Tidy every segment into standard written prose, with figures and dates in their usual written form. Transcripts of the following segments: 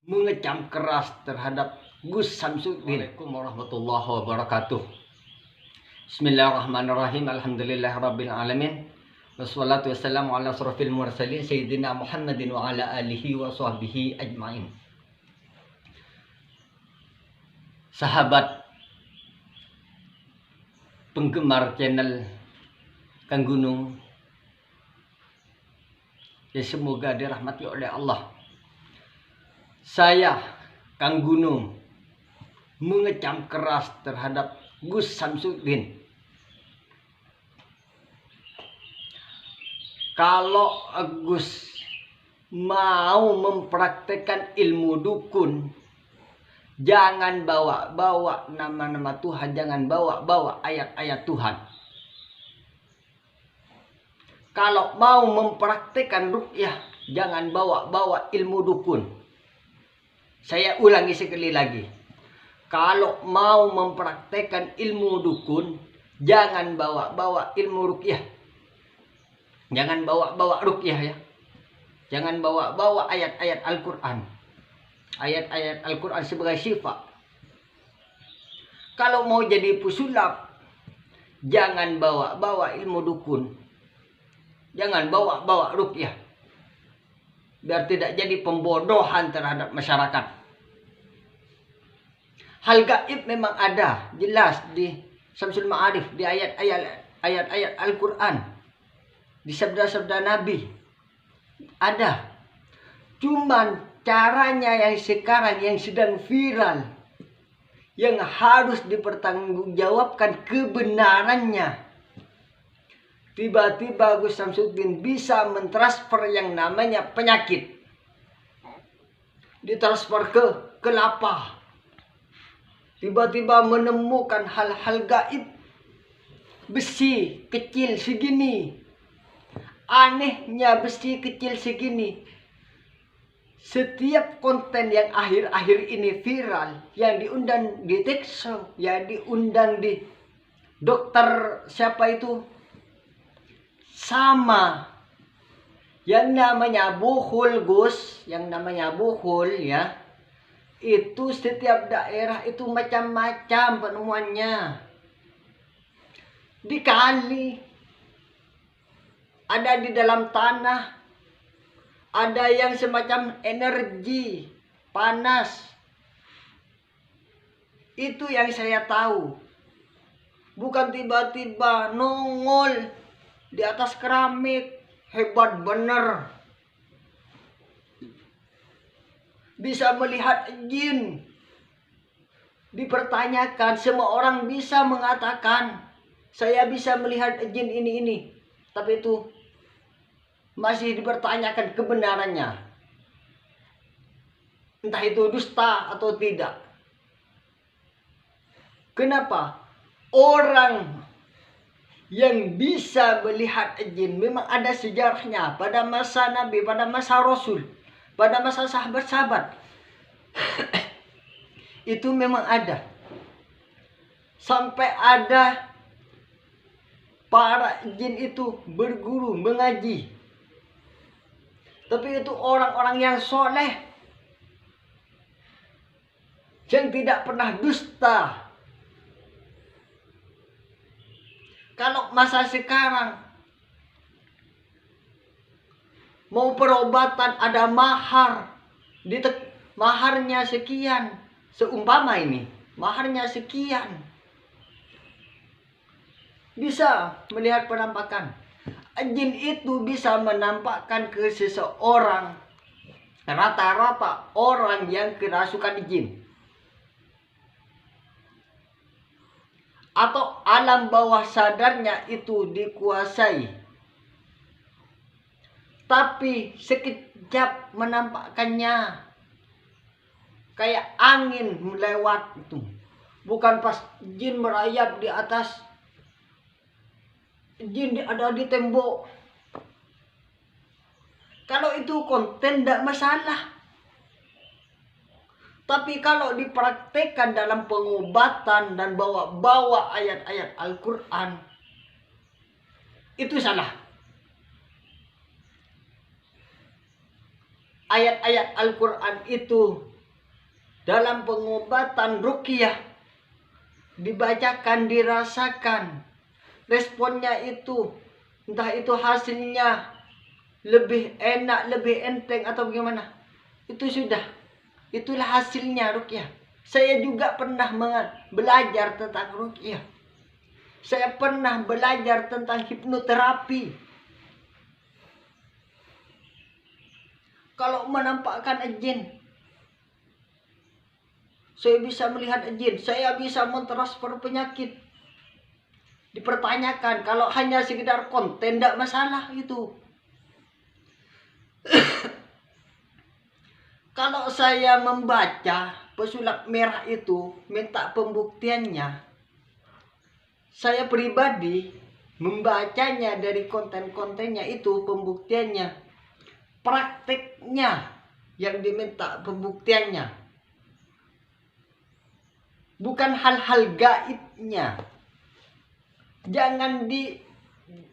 mengecam keras terhadap Gus Samsudin. Assalamualaikum warahmatullahi wabarakatuh. Bismillahirrahmanirrahim. Alhamdulillahirabbil alamin. Wassalatu wassalamu ala asrofil mursalin sayyidina Muhammadin wa ala alihi wa sahbihi ajmain. Sahabat penggemar channel Kang Gunung, ya semoga dirahmati oleh Allah. Saya, Kang Gunung, mengecam keras terhadap Gus Samsudin. Kalau Gus mau mempraktekkan ilmu dukun, jangan bawa-bawa nama-nama Tuhan, jangan bawa-bawa ayat-ayat Tuhan. Kalau mau mempraktekkan ruqyah, jangan bawa-bawa ilmu dukun. Saya ulangi sekali lagi. Kalau mau mempraktekkan ilmu dukun, jangan bawa-bawa ilmu ruqyah. Jangan bawa-bawa ruqyah ya. Jangan bawa-bawa ayat-ayat Al-Quran. Ayat-ayat Al-Quran sebagai syifa. Kalau mau jadi pesulap, jangan bawa-bawa ilmu dukun. Jangan bawa-bawa ruqyah. Biar tidak jadi pembodohan terhadap masyarakat. Hal gaib memang ada, jelas di Syamsul Ma'arif, di ayat-ayat Al-Quran, di sabda-sabda Nabi. Ada. Cuman caranya yang sekarang yang sedang viral, yang harus dipertanggungjawabkan kebenarannya. Tiba-tiba Gus Samsudin bisa mentransfer yang namanya penyakit. Ditransfer ke kelapa. Tiba-tiba menemukan hal-hal gaib. Besi kecil segini. Anehnya besi kecil segini. Setiap konten yang akhir-akhir ini viral, yang diundang di Texo, yang diundang di dokter siapa itu, sama. Yang namanya buhul Gus, yang namanya buhul ya, itu setiap daerah itu macam-macam penemuannya. Di kali, ada di dalam tanah, ada yang semacam energi panas. Itu yang saya tahu. Bukan tiba-tiba nongol di atas keramik. Hebat bener. Bisa melihat jin. Dipertanyakan, semua orang bisa mengatakan, saya bisa melihat jin ini. Tapi itu masih dipertanyakan kebenarannya. Entah itu dusta atau tidak. Kenapa? Orang yang bisa melihat jin memang ada sejarahnya pada masa Nabi, pada masa Rasul, pada masa sahabat-sahabat. Itu memang ada. Sampai ada para jin itu berguru, mengaji. Tapi itu orang-orang yang soleh, yang tidak pernah dusta. Kalau masa sekarang mau perobatan ada mahar, maharnya sekian, seumpama ini maharnya sekian, bisa melihat penampakan. Jin itu bisa menampakkan ke seseorang, rata-rata orang yang kerasukan jin. Atau alam bawah sadarnya itu dikuasai. Tapi sekejap menampakkannya. Kayak angin melewat itu. Bukan pas jin merayap di atas. Jin ada di tembok. Kalau itu konten tidak masalah. Tapi kalau dipraktekkan dalam pengobatan dan bawa-bawa ayat-ayat Al-Quran, itu salah. ayat-ayat Al-Quran itu dalam pengobatan ruqyah dibacakan, dirasakan, responnya itu entah itu hasilnya lebih enak, lebih enteng atau bagaimana, itu sudah, itulah hasilnya ruqyah. Saya juga pernah belajar tentang ruqyah. Saya pernah belajar tentang hipnoterapi. Kalau menampakkan jin, saya bisa melihat jin, saya bisa mentransfer penyakit. Dipertanyakan, kalau hanya sekedar konten tidak masalah itu. Kalau saya membaca pesulap merah itu, minta pembuktiannya, saya pribadi membacanya dari konten-kontennya itu pembuktiannya, prakteknya yang diminta pembuktiannya, bukan hal-hal gaibnya. Jangan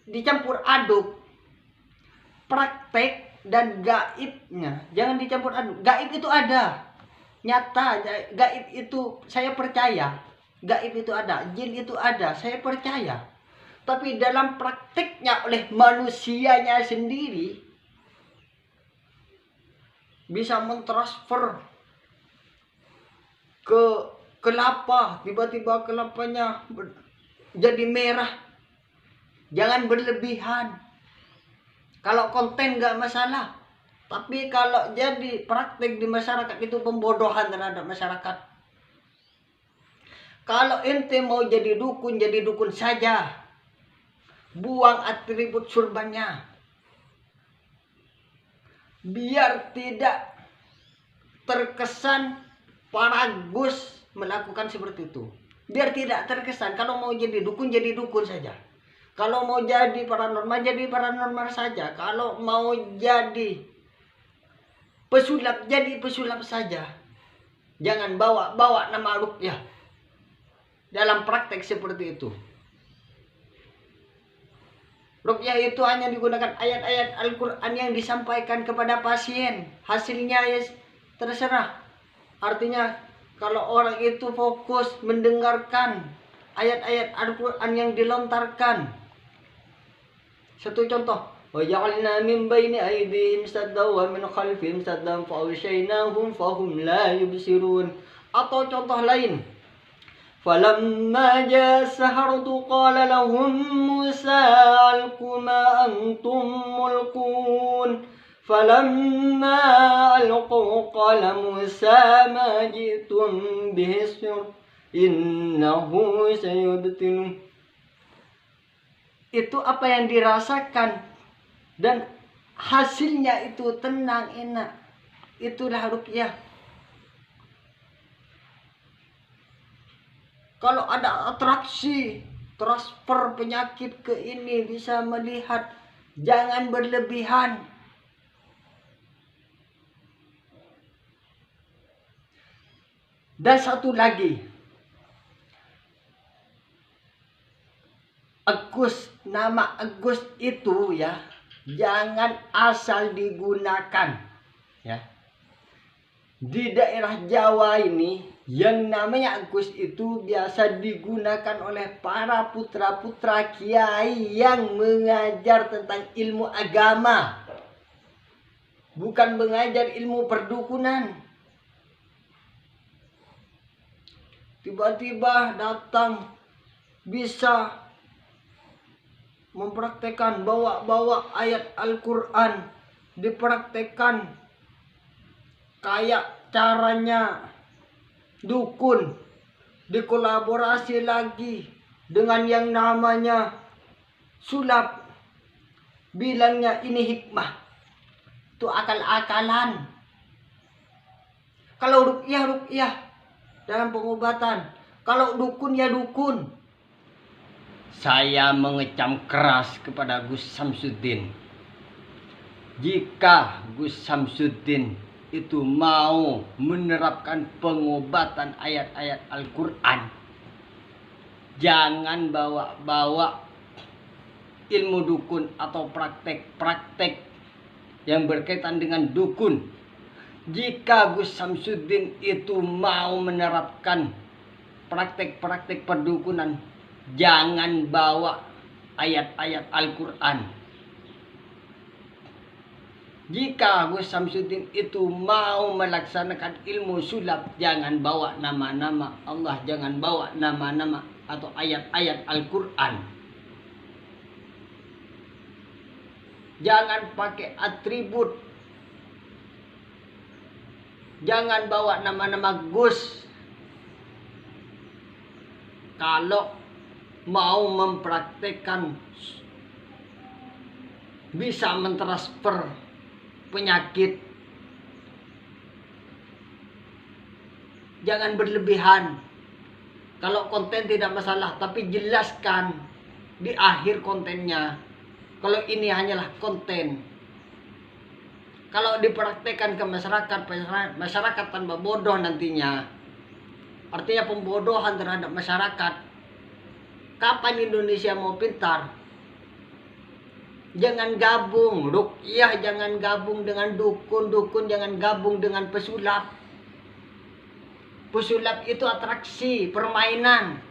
dicampur aduk praktek dan gaibnya, jangan dicampur aduk. Gaib itu ada, nyata. Gaib itu saya percaya, gaib itu ada, jin itu ada, saya percaya. Tapi dalam prakteknya oleh manusianya sendiri bisa mentransfer ke kelapa, tiba-tiba kelapanya jadi merah. Jangan berlebihan. Kalau konten nggak masalah, tapi kalau jadi praktek di masyarakat itu pembodohan terhadap masyarakat. Kalau ente mau jadi dukun saja. Buang atribut surbannya. Biar tidak terkesan para Gus melakukan seperti itu. Biar tidak terkesan. Kalau mau jadi dukun saja. Kalau mau jadi paranormal saja. Kalau mau jadi pesulap saja. Jangan bawa nama ruqyah dalam praktek seperti itu. Ruqyah itu hanya digunakan ayat-ayat Al-Quran yang disampaikan kepada pasien. Hasilnya ya terserah. Artinya kalau orang itu fokus mendengarkan ayat-ayat Al-Quran yang dilontarkan. Satu contoh, وَجَعَلْنَا مِنْ بَيْنِ أَيْدِيهِمْ سَدًّا وَمِنْ خَلْفِهِمْ سَدًّا فَأَغْشَيْنَاهُمْ فَهُمْ لَا يُبْصِرُونَ. Atau contoh lain, فَلَمَّا جَاءَ السَّحَرَةُ قَالَ لَهُم مُوسَىٰ أَلْقُوا مَا أَنْتُمْ مُلْقُونَ فَلَمَّا أَلْقَوْا قَالَ مُوسَىٰ مَا جِئْتُمْ بِهِ السِّحْرُ إِنَّهُ سَيُبْطِلُهُ. Itu apa yang dirasakan dan hasilnya itu tenang, enak. Itulah ruqyah. Kalau ada atraksi, transfer penyakit ke ini, bisa melihat, jangan berlebihan. Dan satu lagi, nama Agus itu ya, jangan asal digunakan ya. Di daerah Jawa ini yang namanya Agus itu biasa digunakan oleh para putra-putra kiai yang mengajar tentang ilmu agama, bukan mengajar ilmu perdukunan. Tiba-tiba datang bisa mempraktekkan, bawa ayat Al-Quran, dipraktekkan kayak caranya dukun, dikolaborasi lagi dengan yang namanya sulap, bilangnya ini hikmah. Itu akal-akalan. Kalau ruqyah dalam pengobatan, kalau dukun ya dukun. Saya mengecam keras kepada Gus Samsuddin. Jika Gus Samsuddin itu mau menerapkan pengobatan ayat-ayat Al-Quran, jangan bawa-bawa ilmu dukun atau praktek-praktek yang berkaitan dengan dukun. Jika Gus Samsudin itu mau menerapkan praktek-praktek perdukunan, jangan bawa ayat-ayat Al-Quran. Jika Gus Samsudin itu mau melaksanakan ilmu sulap, jangan bawa nama-nama Allah, jangan bawa nama-nama atau ayat-ayat Al-Quran. Jangan pakai atribut. Jangan bawa nama-nama Gus. Kalau mau mempraktekkan bisa mentransfer penyakit, jangan berlebihan. Kalau konten tidak masalah, tapi jelaskan di akhir kontennya kalau ini hanyalah konten. Kalau dipraktekkan ke masyarakat tanpa bodoh nantinya, artinya pembodohan terhadap masyarakat. Kapan Indonesia mau pintar? Jangan gabung ruqyah, jangan gabung dengan dukun jangan gabung dengan pesulap. Pesulap itu atraksi, permainan.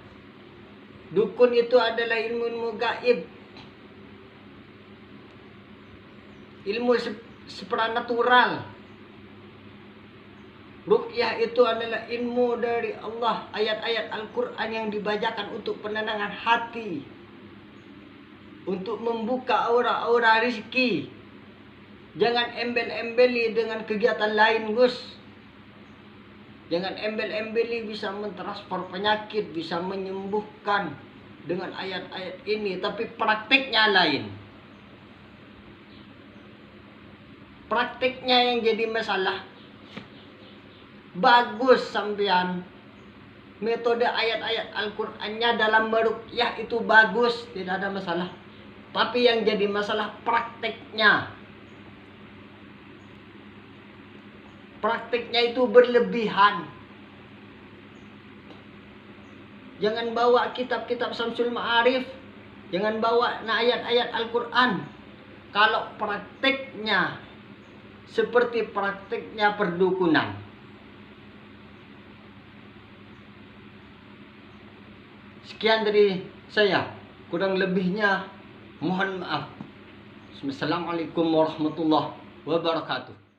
Dukun itu adalah ilmu gaib, ilmu supranatural. Ruqyah itu adalah ilmu dari Allah, ayat-ayat Al-Quran yang dibacakan untuk penenangan hati, untuk membuka aura-aura rezeki. Jangan embel-embeli dengan kegiatan lain, Gus. Jangan embel-embeli bisa mentransfer penyakit, bisa menyembuhkan dengan ayat-ayat ini, tapi praktiknya lain. Praktiknya yang jadi masalah. Bagus sampean, metode ayat-ayat Al-Qur'annya dalam meruqyah itu bagus, tidak ada masalah. Tapi yang jadi masalah praktiknya. Praktiknya itu berlebihan. Jangan bawa kitab-kitab Syamsul Ma'arif, jangan bawa ayat-ayat Al-Qur'an. Kalau praktiknya seperti praktiknya perdukunan. Sekian dari saya, kurang lebihnya mohon maaf. Assalamualaikum warahmatullahi wabarakatuh.